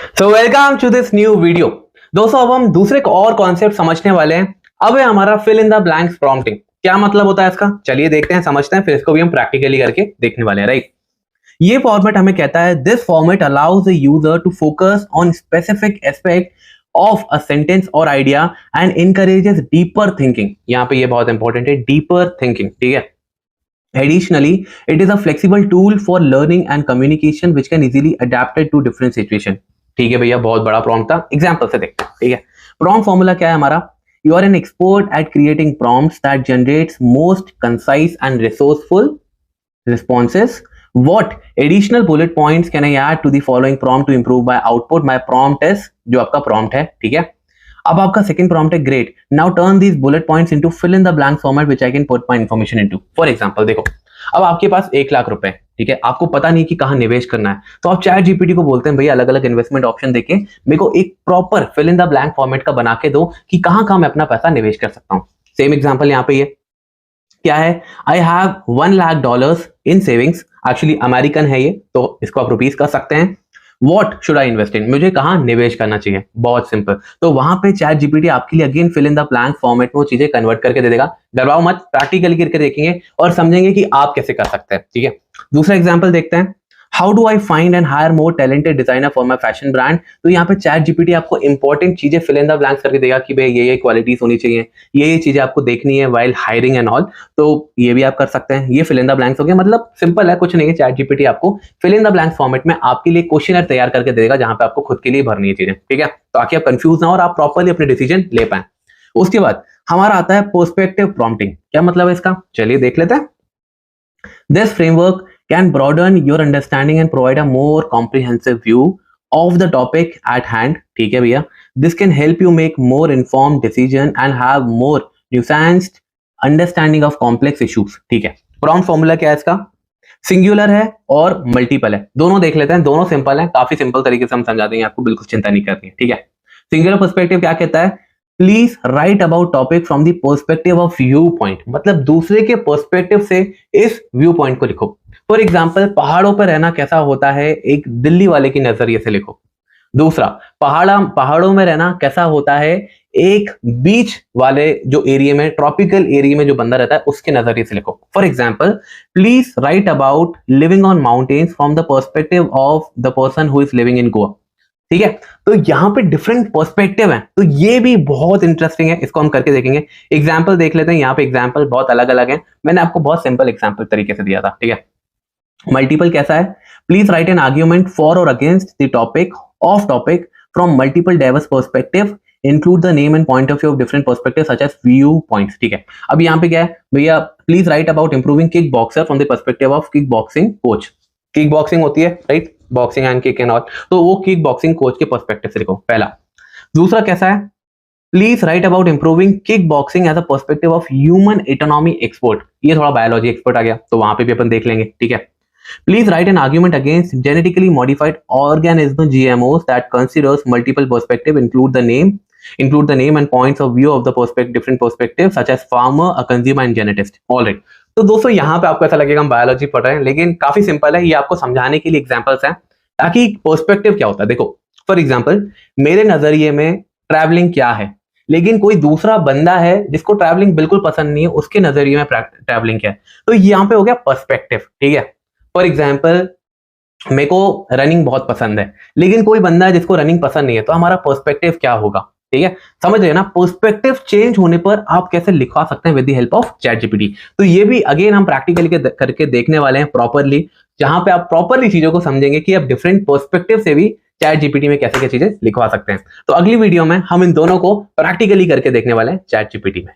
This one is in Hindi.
So welcome to this new video. दोस्तों अब हम दूसरे एक और कॉन्सेप्ट समझने वाले हैं। अब है हमारा fill in the blanks prompting. क्या मतलब होता है इसका, चलिए देखते हैं, समझते हैं, फिर इसको भी हम प्रैक्टिकली करके देखने वाले हैं। राइट, ये फॉर्मेट हमें कहता है this format allows the user to focus on specific aspect of a sentence और idea and encourages deeper thinking. यहाँ पे ये बहुत इंपॉर्टेंट है, डीपर थिंकिंग। ठीक है, additionally it is a flexible tool for learning and communication which can easily adapted to different situation। ठीक है भैया, बहुत बड़ा प्रॉम्प्ट था, एग्जांपल से देखते हैं। ठीक है, प्रॉम्प्ट फॉर्मूला क्या है हमारा, you are an expert at creating prompts that generates most concise and resourceful responses. What additional bullet points can I add to the following prompt to improve my output? My prompt is जो आपका prompt है। ठीक है, अब आपका सेकंड प्रॉम्प्ट है great, now turn these bullet points into fill in the blank format which I can put my information into. For example देखो, अब आपके पास 1 लाख रुपए, ठीक है, आपको पता नहीं कि कहां निवेश करना है, तो आप चैट जीपीटी को बोलते हैं भैया अलग अलग इन्वेस्टमेंट ऑप्शन देके मेरे को एक proper fill in the blank format का बना के दो कि कहां कहां मैं अपना पैसा निवेश कर सकता हूं। सेम एग्जांपल यहां पे ये क्या है, I have $1 lakh in savings. Actually American है ये, तो इसको आप रुपीस कर सकते हैं। What should I invest in? मुझे कहां निवेश करना चाहिए, बहुत सिंपल। तो वहां पे चैट जीपीटी आपके लिए again fill in the blank format में वो चीजें कन्वर्ट करके दे देगा। डरवाओ मत, प्रैक्टिकली करके देखेंगे और समझेंगे कि आप कैसे कर सकते हैं। ठीक है, दूसरा एग्जांपल देखते हैं, how do I find and hire more talented designer for my fashion brand. तो यहाँ पे चैट जीपीटी आपको इंपॉर्टेंट चीजें फिल इन द ब्लैंक्स करके देगा कि भाई ये क्वालिटीज होनी चाहिए, ये चीजें आपको देखनी है वाइल हायरिंग एंड ऑल। तो ये भी आप कर सकते हैं। ये फिल इन द ब्लैंक्स हो गया, मतलब सिंपल है, कुछ नहीं है। चैट जीपीटी आपको fill in the blanks format में आपके लिए क्वेश्चनर तैयार करके देगा जहां पे आपको खुद के लिए भरनी है चीजें। ठीक है, ताकि आप कंफ्यूज ना हो और आप प्रॉपर्ली अपने डिसीजन ले पाए। उसके बाद हमारा आता है पर्सपेक्टिव प्रॉम्प्टिंग। क्या मतलब है इसका, चलिए देख लेते हैं। This framework can broaden your understanding and provide a more comprehensive view of the topic at hand। ठीक है भैया, this can help you make more informed decision and have more nuanced understanding of complex issues। ठीक है, prompt formula क्या है इसका, सिंगुलर है और मल्टीपल है, दोनों देख लेते हैं। दोनों सिंपल है, काफी सिंपल तरीके से हम समझा देंगे आपको, बिल्कुल चिंता नहीं करनी है। ठीक है, सिंगुलर पर्सपेक्टिव क्या कहता है, please write about topic from the perspective of view point, मतलब दूसरे के पर्सपेक्टिव से इस व्यू पॉइंट को लिखो। फॉर एग्जाम्पल, पहाड़ों पर रहना कैसा होता है एक दिल्ली वाले की नजरिए से लिखो। दूसरा, पहाड़ों में रहना कैसा होता है एक बीच वाले जो एरिया में, ट्रॉपिकल एरिया में जो बंदा रहता है उसके नजरिए से लिखो। For example, please write about living on mountains from the perspective of the person who is living in Goa. ठीक है, तो यहाँ पे डिफरेंट पर्सपेक्टिव है, तो ये भी बहुत इंटरेस्टिंग है, इसको हम करके देखेंगे। एग्जाम्पल देख लेते हैं, यहाँ पे एग्जाम्पल बहुत अलग अलग है, मैंने आपको बहुत सिंपल एग्जाम्पल तरीके से दिया था। ठीक है, मल्टीपल कैसा है, please write an argument for और against the topic from multiple diverse perspective, include the name and point of view of different perspective such as view points. ठीक है, अब यहाँ पे क्या है भैया, please write about improving kick boxer from the perspective of kick boxing coach. Kick boxing होती है right, boxing and kick and all, तो वो किक बॉक्सिंग कोच के पर्सपेक्टिव से लिखो पहला। दूसरा कैसा है, please write about improving kick boxing as a perspective of human autonomy expert. ये थोड़ा बायोलॉजी एक्सपर्ट आ गया, तो वहां पे भी अपन देख लेंगे। ठीक है, please write an argument against genetically modified organism GMOs that considers multiple perspective, include the name and points of view of the different perspectives such as farmer, a consumer and genetist। All right, तो दोस्तों यहाँ पे आपको ऐसा लगेगा हम बायोलॉजी पढ़ रहे हैं, लेकिन काफी सिंपल है, ये आपको समझाने के लिए एग्जांपल्स हैं ताकि पर्सपेक्टिव क्या होता है। देखो फॉर एग्जांपल, मेरे नजरिए में ट्रैवलिंग क्या है, लेकिन कोई दूसरा बंदा है जिसको ट्रैवलिंग बिल्कुल पसंद नहीं है, उसके नजरिए में ट्रैवलिंग क्या है, तो यहाँ पे हो गया पर्सपेक्टिव। ठीक है, फॉर एग्जाम्पल, मेरे को रनिंग बहुत पसंद है, लेकिन कोई बंदा है जिसको रनिंग पसंद नहीं है, तो हमारा पर्सपेक्टिव क्या होगा। ठीक है, समझ रहे हैं ना, पर्सपेक्टिव चेंज होने पर आप कैसे लिखवा सकते हैं with the help of chat GPT. तो ये भी अगेन हम प्रैक्टिकली करके देखने वाले हैं प्रॉपरली, जहां पे आप प्रॉपरली चीजों को समझेंगे कि आप डिफरेंट पर्सपेक्टिव से भी चैट जीपीटी में कैसे क्या चीजें लिखवा सकते हैं। तो अगली वीडियो में हम इन दोनों को प्रैक्टिकली करके देखने वाले हैं चैट जीपीटी में।